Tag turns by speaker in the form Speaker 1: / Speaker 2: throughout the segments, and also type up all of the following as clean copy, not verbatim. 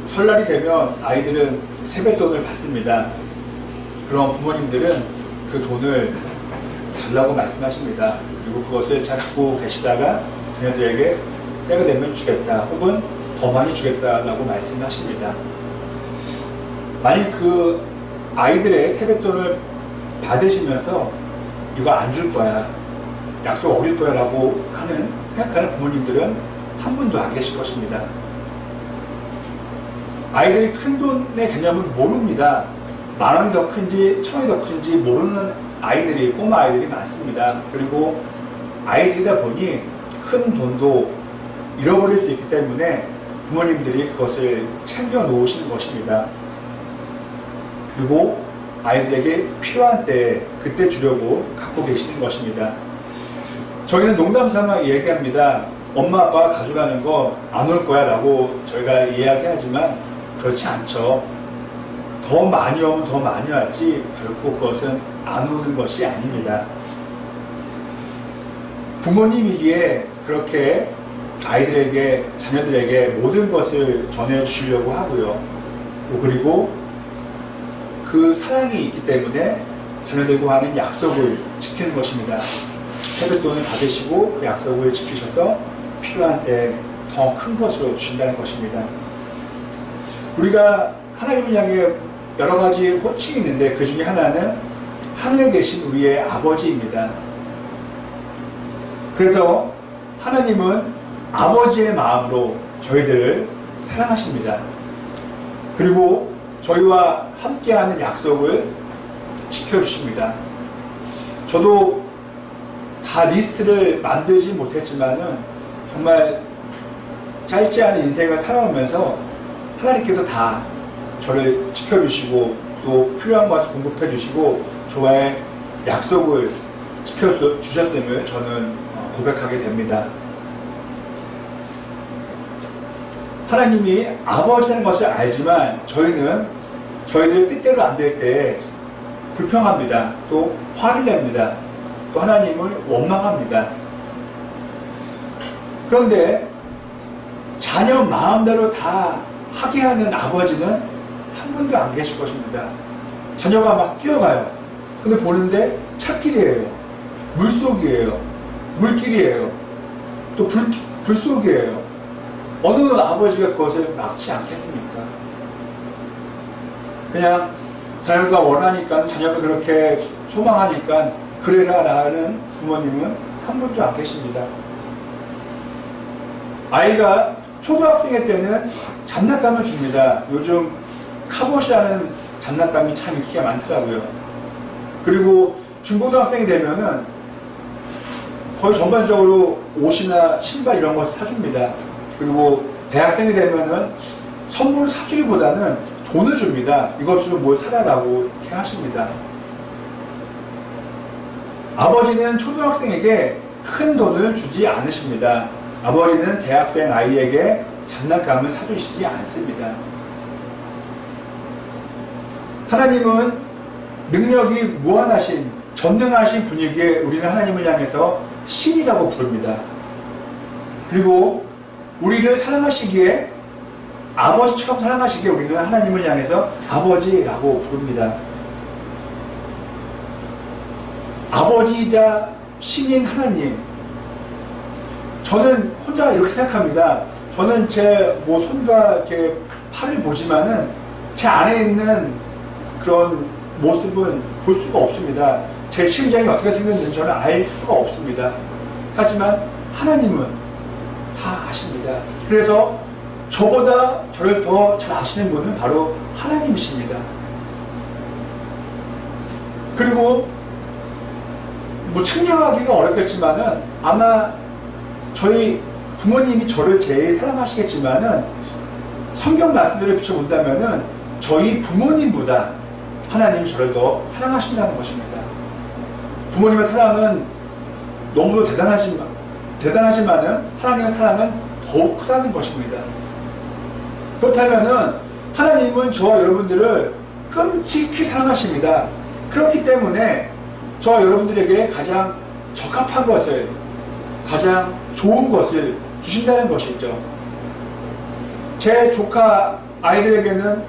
Speaker 1: 설날이 되면 아이들은 세뱃돈을 받습니다. 그럼 부모님들은 그 돈을 달라고 말씀하십니다. 그리고 그것을 잘 갖고 계시다가 자녀들에게 때가 되면 주겠다 혹은 더 많이 주겠다라고 말씀하십니다. 만약 그 아이들의 세뱃돈을 받으시면서 이거 안 줄 거야, 약속 어길 거야 라고 생각하는 부모님들은 한 분도 안 계실 것입니다. 아이들이 큰 돈의 개념을 모릅니다. 10,000원이 더 큰지 1,000원이 더 큰지 모르는 아이들이, 꼬마 아이들이 많습니다. 그리고 아이들이다 보니 큰 돈도 잃어버릴 수 있기 때문에 부모님들이 그것을 챙겨 놓으시는 것입니다. 그리고 아이들에게 필요한 때에 그때 주려고 갖고 계시는 것입니다. 저희는 농담삼아 얘기합니다. 엄마 아빠가 가져가는 거 안 올 거야 라고 저희가 이야기하지만 그렇지 않죠. 더 많이 오면 더 많이 왔지 결코 그것은 안 오는 것이 아닙니다. 부모님이기에 그렇게 아이들에게, 자녀들에게 모든 것을 전해주시려고 하고요. 그리고 그 사랑이 있기 때문에 자녀들과 하는 약속을 지키는 것입니다. 세뱃돈을 받으시고 그 약속을 지키셔서 필요한 때 더 큰 것으로 주신다는 것입니다. 우리가 하나님을 향해 여러 가지 호칭이 있는데 그 중에 하나는 하늘에 계신 우리의 아버지입니다. 그래서 하나님은 아버지의 마음으로 저희들을 사랑하십니다. 그리고 저희와 함께하는 약속을 지켜주십니다. 저도 다 리스트를 만들지 못했지만은 정말 짧지 않은 인생을 살아오면서 하나님께서 다 저를 지켜주시고 또 필요한 것을 공급해 주시고 저와의 약속을 지켜주셨음을 저는 고백하게 됩니다. 하나님이 아버지라는 것을 알지만 저희는 저희들 뜻대로 안 될 때 불평합니다. 또 화를 냅니다. 또 하나님을 원망합니다. 그런데 자녀 마음대로 다 하게 하는 아버지는 한 분도 안 계실 것입니다. 자녀가 막 뛰어가요. 근데 보는데 찻길이에요. 물속이에요. 물길이에요. 또 불속이에요. 어느 아버지가 그것을 막지 않겠습니까? 그냥 자녀가 원하니까, 자녀가 그렇게 소망하니까 그래라 라는 부모님은 한 분도 안 계십니다. 아이가 초등학생일 때는 장난감을 줍니다. 요즘 카봇이라는 장난감이 참 인기가 많더라고요. 그리고 중고등학생이 되면은 거의 전반적으로 옷이나 신발 이런 것을 사줍니다. 그리고 대학생이 되면은 선물을 사주기보다는 돈을 줍니다. 이것으로 뭘 사라라고 이렇게 하십니다. 아버지는 초등학생에게 큰 돈을 주지 않으십니다. 아버지는 대학생 아이에게 장난감을 사주시지 않습니다. 하나님은 능력이 무한하신, 전능하신 분이기에 우리는 하나님을 향해서 신이라고 부릅니다. 그리고 우리를 사랑하시기에, 아버지처럼 사랑하시기에 우리는 하나님을 향해서 아버지라고 부릅니다. 아버지이자 신인 하나님, 저는 혼자 이렇게 생각합니다. 저는 제 손과 이렇게 팔을 보지만은 제 안에 있는 그런 모습은 볼 수가 없습니다. 제 심장이 어떻게 생겼는지 저는 알 수가 없습니다. 하지만 하나님은 다 아십니다. 그래서 저보다 저를 더 잘 아시는 분은 바로 하나님이십니다. 그리고 측량하기가 어렵겠지만은 아마 저희 부모님이 저를 제일 사랑하시겠지만은 성경 말씀대로 비춰본다면은 저희 부모님보다 하나님이 저를 더 사랑하신다는 것입니다. 부모님의 사랑은 너무도 대단하지만은 하나님의 사랑은 더욱 크다는 것입니다. 그렇다면은 하나님은 저와 여러분들을 끔찍히 사랑하십니다. 그렇기 때문에 저와 여러분들에게 가장 적합한 것을, 가장 좋은 것을 주신다는 것이죠. 제 조카 아이들에게는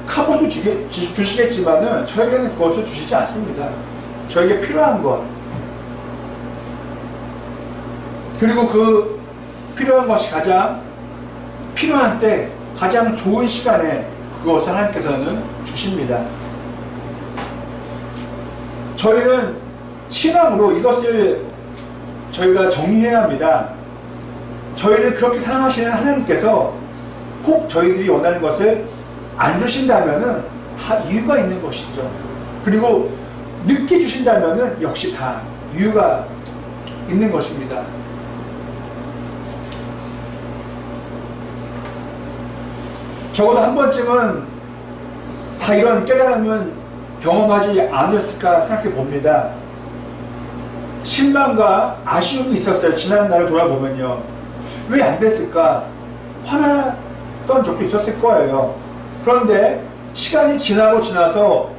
Speaker 1: 카봇을 주시겠지만은 저에게는 그것을 주시지 않습니다. 저에게 필요한 것, 그리고 그 필요한 것이 가장 필요한 때, 가장 좋은 시간에 그것을 하나님께서는 주십니다. 저희는 신앙으로 이것을 저희가 정리해야 합니다. 저희를 그렇게 사랑하시는 하나님께서 혹 저희들이 원하는 것을 안 주신다면은 다 이유가 있는 것이죠. 그리고 늦게 주신다면은 역시 다 이유가 있는 것입니다. 적어도 한 번쯤은 다 이런 깨달음은 경험하지 않았을까 생각해 봅니다. 실망과 아쉬움이 있었어요. 지난 날을 돌아보면요. 왜 안 됐을까? 화났던 적도 있었을 거예요. 그런데 시간이 지나서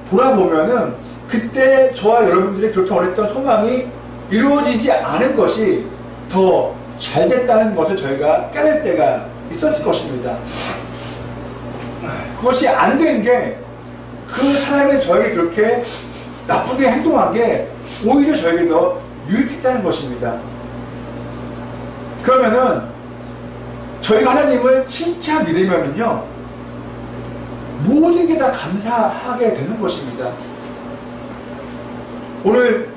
Speaker 1: 돌아보면은 그때 저와 여러분들이 그렇게 원했던 소망이 이루어지지 않은 것이 더 잘 됐다는 것을 저희가 깨달을 때가 있었을 것입니다. 그것이 안 된 게 그 사람이 저에게 그렇게 나쁘게 행동한 게 오히려 저에게 더 유익했다는 것입니다. 그러면은 저희가 하나님을 진짜 믿으면은요, 모든 게 다 감사하게 되는 것입니다. 오늘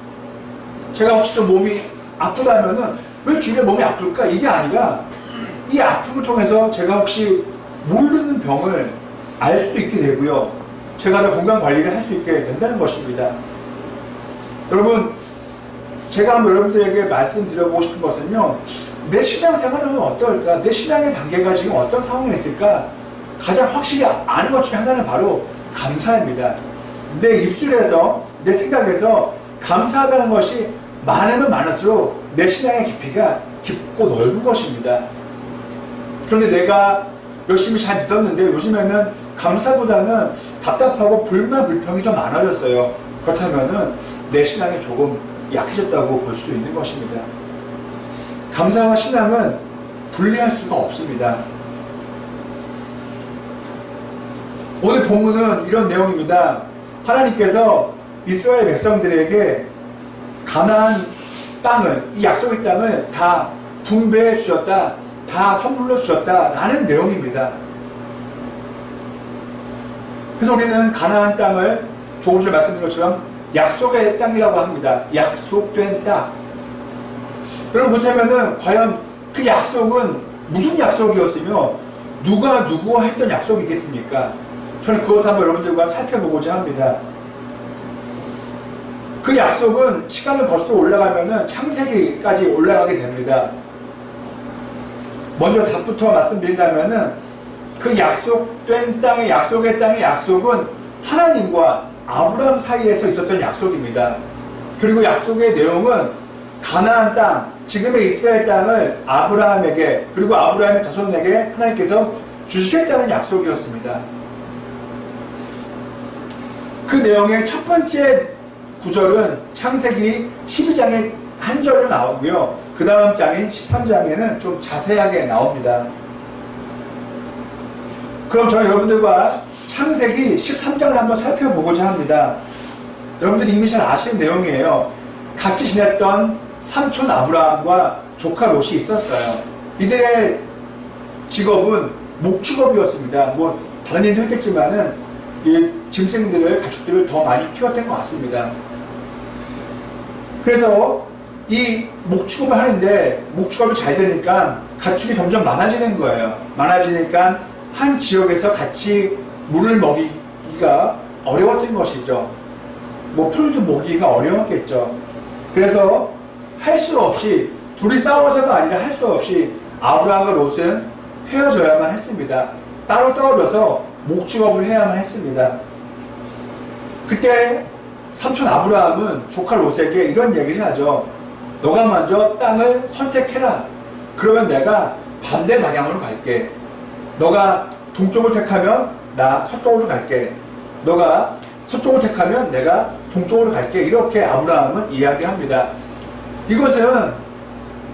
Speaker 1: 제가 혹시 좀 몸이 아프다면은 왜 주변에 몸이 아플까? 이게 아니라 이 아픔을 통해서 제가 혹시 모르는 병을 알 수도 있게 되고요, 제가 더 건강관리를 할 수 있게 된다는 것입니다. 여러분, 제가 한번 여러분들에게 말씀드려보고 싶은 것은요, 내 신앙생활은 어떨까? 내 신앙의 단계가 지금 어떤 상황에 있을까? 가장 확실히 아는 것 중에 하나는 바로 감사입니다. 내 입술에서, 내 생각에서 감사하다는 것이 많으면 많을수록 내 신앙의 깊이가 깊고 넓은 것입니다. 그런데 내가 열심히 잘 믿었는데 요즘에는 감사보다는 답답하고 불만 불평이 더 많아졌어요. 그렇다면은 내 신앙이 조금 약해졌다고 볼 수 있는 것입니다. 감사와 신앙은 분리할 수가 없습니다. 오늘 본문은 이런 내용입니다. 하나님께서 이스라엘 백성들에게 가나안 땅을, 이 약속의 땅을 다 분배해 주셨다, 다 선물로 주셨다 라는 내용입니다. 그래서 우리는 가나안 땅을 조금 전에 말씀드린 것처럼 약속의 땅이라고 합니다. 약속된 땅. 여러분, 그렇다면은 과연 그 약속은 무슨 약속이었으며 누가 누구와 했던 약속이겠습니까? 저는 그것을 한번 여러분들과 살펴보고자 합니다. 그 약속은 시간을 거슬러 올라가면은 창세기까지 올라가게 됩니다. 먼저 답부터 말씀드린다면은 그 약속된 땅의, 약속의 땅의 약속은 하나님과 아브라함 사이에서 있었던 약속입니다. 그리고 약속의 내용은 가나안 땅, 지금의 이스라엘 땅을 아브라함에게, 그리고 아브라함의 자손에게 하나님께서 주시겠다는 약속이었습니다. 그 내용의 첫 번째 구절은 창세기 12장의 한 절로 나오고요, 그 다음 장인 13장에는 좀 자세하게 나옵니다. 그럼 저는 여러분들과 창세기 13장을 한번 살펴보고자 합니다. 여러분들이 이미 잘 아시는 내용이에요. 같이 지냈던 삼촌 아브라함과 조카 롯이 있었어요. 이들의 직업은 목축업이었습니다. 뭐 다른 일도 했겠지만은 이 짐승들을, 가축들을 더 많이 키웠던 것 같습니다. 그래서 이 목축업을 하는데 목축업이 잘 되니까 가축이 점점 많아지는 거예요. 많아지니까 한 지역에서 같이 물을 먹이기가 어려웠던 것이죠. 뭐 풀도 먹이기가 어려웠겠죠. 그래서 할 수 없이, 둘이 싸워서가 아니라 할 수 없이 아브라함과 롯은 헤어져야만 했습니다. 따로 떨어져서 목축업을 해야만 했습니다. 그때 삼촌 아브라함은 조카 롯에게 이런 얘기를 하죠. 너가 먼저 땅을 선택해라. 그러면 내가 반대 방향으로 갈게. 너가 동쪽을 택하면 나 서쪽으로 갈게. 너가 서쪽을 택하면 내가 동쪽으로 갈게. 이렇게 아브라함은 이야기합니다. 이것은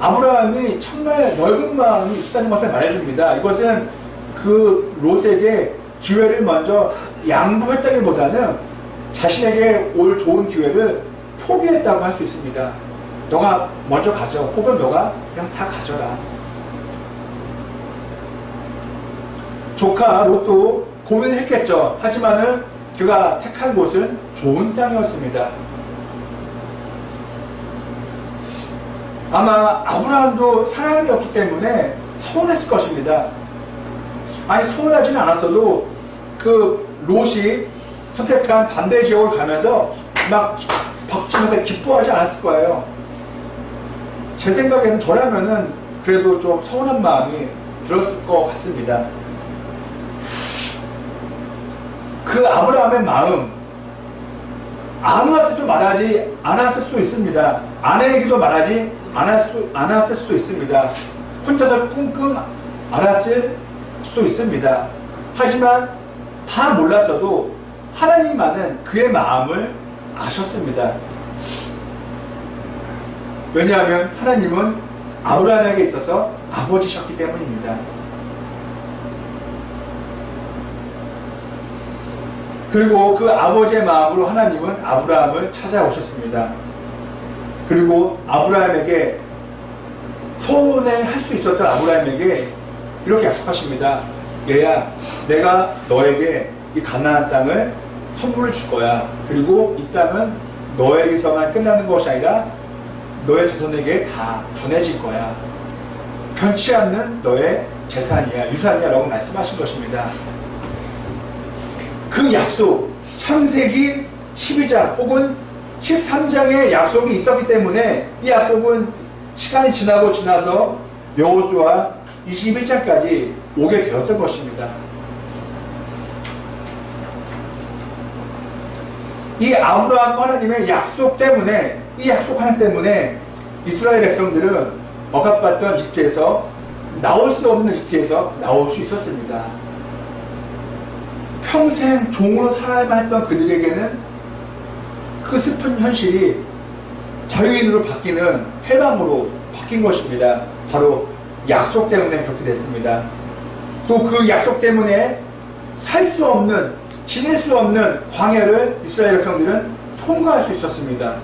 Speaker 1: 아브라함이 정말 넓은 마음이 있었다는 것을 말해줍니다. 이것은 그 롯에게 기회를 먼저 양보했다기보다는 자신에게 올 좋은 기회를 포기했다고 할 수 있습니다. 너가 먼저 가져. 혹은 너가 그냥 다 가져라. 조카 롯도 고민을 했겠죠. 하지만은 그가 택한 곳은 좋은 땅이었습니다. 아마 아브라함도 사람이었기 때문에 서운했을 것입니다. 아니, 서운하지는 않았어도 그 롯이 선택한 반대 지역을 가면서 막 박치면서 기뻐하지 않았을 거예요. 제 생각에는 저라면은 그래도 좀 서운한 마음이 들었을 것 같습니다. 그 아브라함의 마음, 아무한테도 말하지 않았을 수도 있습니다. 아내에게도 말하지 않았을 수도 있습니다. 혼자서 끙끙 앓았을 수도 있습니다. 하지만 다 몰랐어도 하나님만은 그의 마음을 아셨습니다. 왜냐하면 하나님은 아브라함에게 있어서 아버지셨기 때문입니다. 그리고 그 아버지의 마음으로 하나님은 아브라함을 찾아오셨습니다. 그리고 아브라함에게 서운해할 수 있었던 아브라함에게 이렇게 약속하십니다. 얘야, 내가 너에게 이 가나안 땅을 선물을 줄 거야. 그리고 이 땅은 너에게서만 끝나는 것이 아니라 너의 자손에게 다 전해질 거야. 변치 않는 너의 재산이야, 유산이야 라고 말씀하신 것입니다. 그 약속, 창세기 12장 혹은 13장의 약속이 있었기 때문에 이 약속은 시간이 지나서 여호수아 21장까지 오게 되었던 것입니다. 이 아브라함과 하나님의 약속 때문에, 이 약속 하나 때문에 이스라엘 백성들은 억압받던 이집트에서 나올 수 없는 이집트에서 나올 수 있었습니다. 평생 종으로 살아야만 했던 그들에게는 그 슬픈 현실이 자유인으로 바뀌는 해방으로 바뀐 것입니다. 바로 약속 때문에 그렇게 됐습니다. 또 그 약속 때문에 살 수 없는, 지낼 수 없는 광야를 이스라엘 백성들은 통과할 수 있었습니다.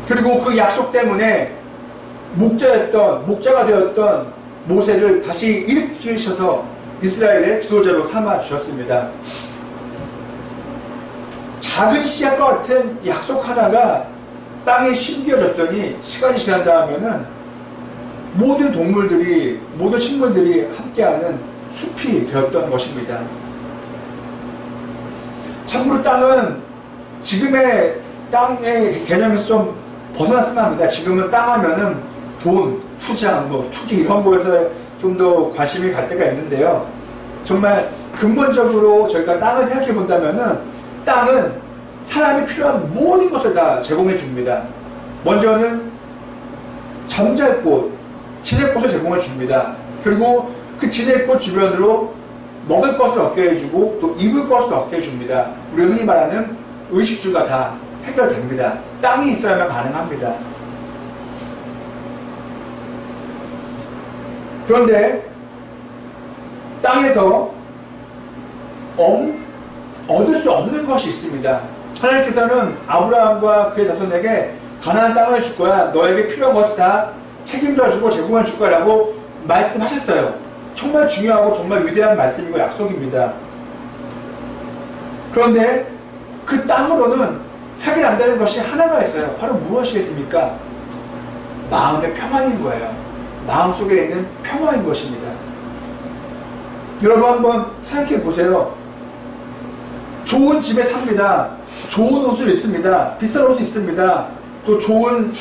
Speaker 1: 그리고 그 약속 때문에 목자가 되었던 모세를 다시 일으키셔서 이스라엘의 지도자로 삼아 주셨습니다. 작은 씨앗과 같은 약속 하나가 땅에 심겨졌더니 시간이 지난 다음에는 모든 동물들이, 모든 식물들이 함께하는 숲이 되었던 것입니다. 참고로 땅은 지금의 땅의 개념에서 좀 벗어났으면 합니다. 지금은 땅 하면은 돈, 투자, 투기 이런 거에서 좀 더 관심이 갈 때가 있는데요. 정말 근본적으로 저희가 땅을 생각해 본다면은 땅은 사람이 필요한 모든 것을 다 제공해 줍니다. 먼저는 잠잘 곳, 지낼 곳을 제공해 줍니다. 그리고 그 지낼 곳 주변으로 먹을 것을 얻게 해주고 또 입을 것을 얻게 해줍니다. 우리가 흔히 말하는 의식주가 다 해결됩니다. 땅이 있어야만 가능합니다. 그런데 땅에서 얻을 수 없는 것이 있습니다. 하나님께서는 아브라함과 그의 자손에게 가나안 땅을 줄 거야. 너에게 필요한 것을 다 책임져 주고 제공해 줄 거라고 말씀하셨어요. 정말 중요하고 정말 위대한 말씀이고 약속입니다. 그런데 그 땅으로는 해결 안 되는 것이 하나가 있어요. 바로 무엇이겠습니까? 마음의 평안인 거예요. 마음속에 있는 평화인 것입니다. 여러분 한번 생각해 보세요. 좋은 집에 삽니다. 좋은 옷을 입습니다. 비싼 옷을 입습니다. 또 좋은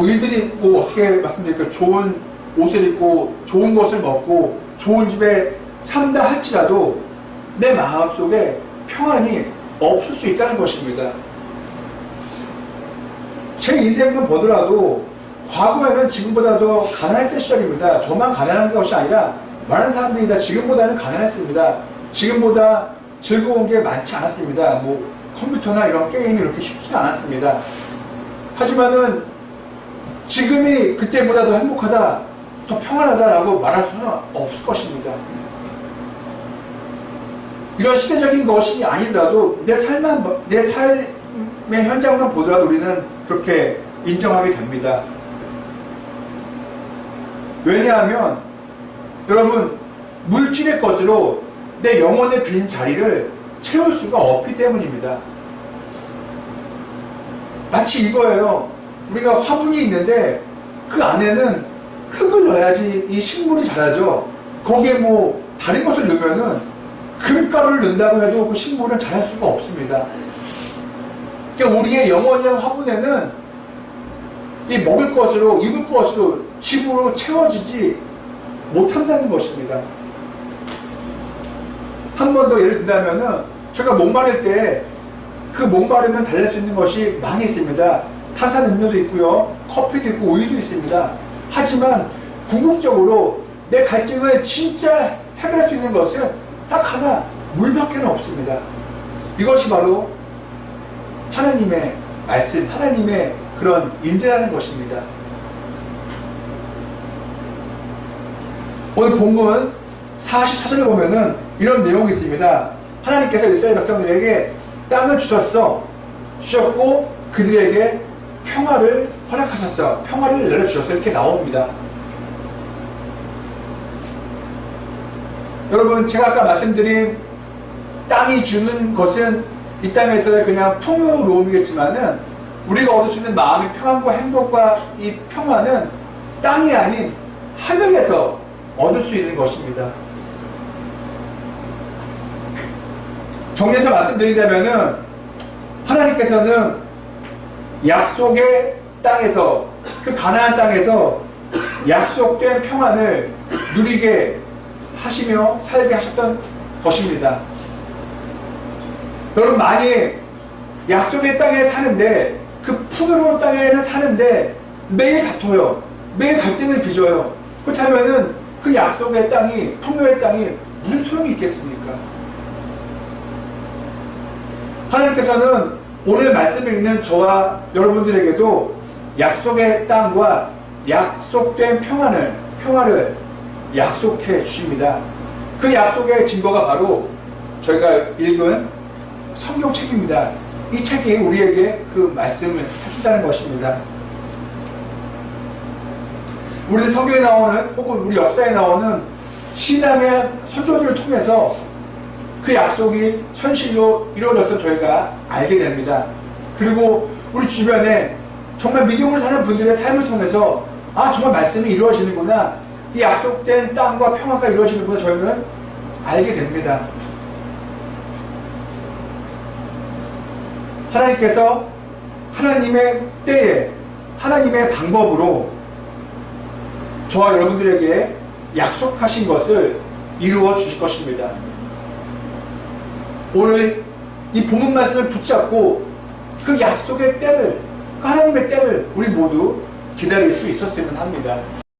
Speaker 1: 일들이 어떻게 말씀드릴까요? 좋은 옷을 입고 좋은 것을 먹고 좋은 집에 산다 할지라도 내 마음속에 평안이 없을 수 있다는 것입니다. 제 인생만 보더라도 과거에는 지금보다 더 가난했던 시절입니다. 저만 가난한 것이 아니라 많은 사람들이 다 지금보다는 가난했습니다. 지금보다 즐거운 게 많지 않았습니다. 컴퓨터나 이런 게임이 이렇게 쉽지 않았습니다. 하지만은 지금이 그때보다 더 행복하다, 더 평안하다라고 말할 수는 없을 것입니다. 이런 시대적인 것이 아니더라도 내 삶의 현장만 보더라도 우리는 그렇게 인정하게 됩니다. 왜냐하면 여러분, 물질의 것으로 내 영혼의 빈 자리를 채울 수가 없기 때문입니다. 마치 이거예요. 우리가 화분이 있는데 그 안에는 흙을 넣어야지 이 식물이 자라죠. 거기에 뭐 다른 것을 넣으면은 금가루를 넣는다고 해도 그 식물은 자랄 수가 없습니다. 그러니까 우리의 영혼이라는 화분에는 이 먹을 것으로, 입을 것으로, 집으로 채워지지 못한다는 것입니다. 한 번 더 예를 든다면은, 제가 목마를 때 그 목마르면 달랠 수 있는 것이 많이 있습니다. 탄산음료도 있고요, 커피도 있고, 우유도 있습니다. 하지만 궁극적으로 내 갈증을 진짜 해결할 수 있는 것은 딱 하나, 물밖에 없습니다. 이것이 바로 하나님의 말씀, 하나님의 그런 인재라는 것입니다. 오늘 본문 44절을 보면은 이런 내용이 있습니다. 하나님께서 이스라엘 백성들에게 땅을 주셨고 그들에게 평화를 허락하셨어. 평화를 내려주셨어. 이렇게 나옵니다. 여러분, 제가 아까 말씀드린 땅이 주는 것은 이 땅에서의 그냥 풍요로움이겠지만은 우리가 얻을 수 있는 마음의 평안과 행복과 이 평화는 땅이 아닌 하늘에서 얻을 수 있는 것입니다. 정리해서 말씀드린다면은 하나님께서는 약속의 땅에서, 그 가나안 땅에서 약속된 평안을 누리게 하시며 살게 하셨던 것입니다. 여러분, 만약 약속의 땅에 사는데, 그 풍요로운 땅에는 사는데 매일 다퉈요. 매일 갈등을 빚어요. 그렇다면은 그 약속의 땅이, 풍요의 땅이 무슨 소용이 있겠습니까? 하나님께서는 오늘 말씀을 읽는 저와 여러분들에게도 약속의 땅과 약속된 평화를 약속해 주십니다. 그 약속의 증거가 바로 저희가 읽은 성경책입니다. 이 책이 우리에게 그 말씀을 해준다는 것입니다. 우리 성경에 나오는, 혹은 우리 역사에 나오는 신앙의 선조들을 통해서 그 약속이 현실로 이루어져서 저희가 알게 됩니다. 그리고 우리 주변에 정말 믿음으로 사는 분들의 삶을 통해서 아, 정말 말씀이 이루어지는구나, 이 약속된 땅과 평화가 이루어지는구나, 저희는 알게 됩니다. 하나님께서 하나님의 때에, 하나님의 방법으로 저와 여러분들에게 약속하신 것을 이루어 주실 것입니다. 오늘 이 본문 말씀을 붙잡고 그 약속의 때를, 그 하나님의 때를 우리 모두 기다릴 수 있었으면 합니다.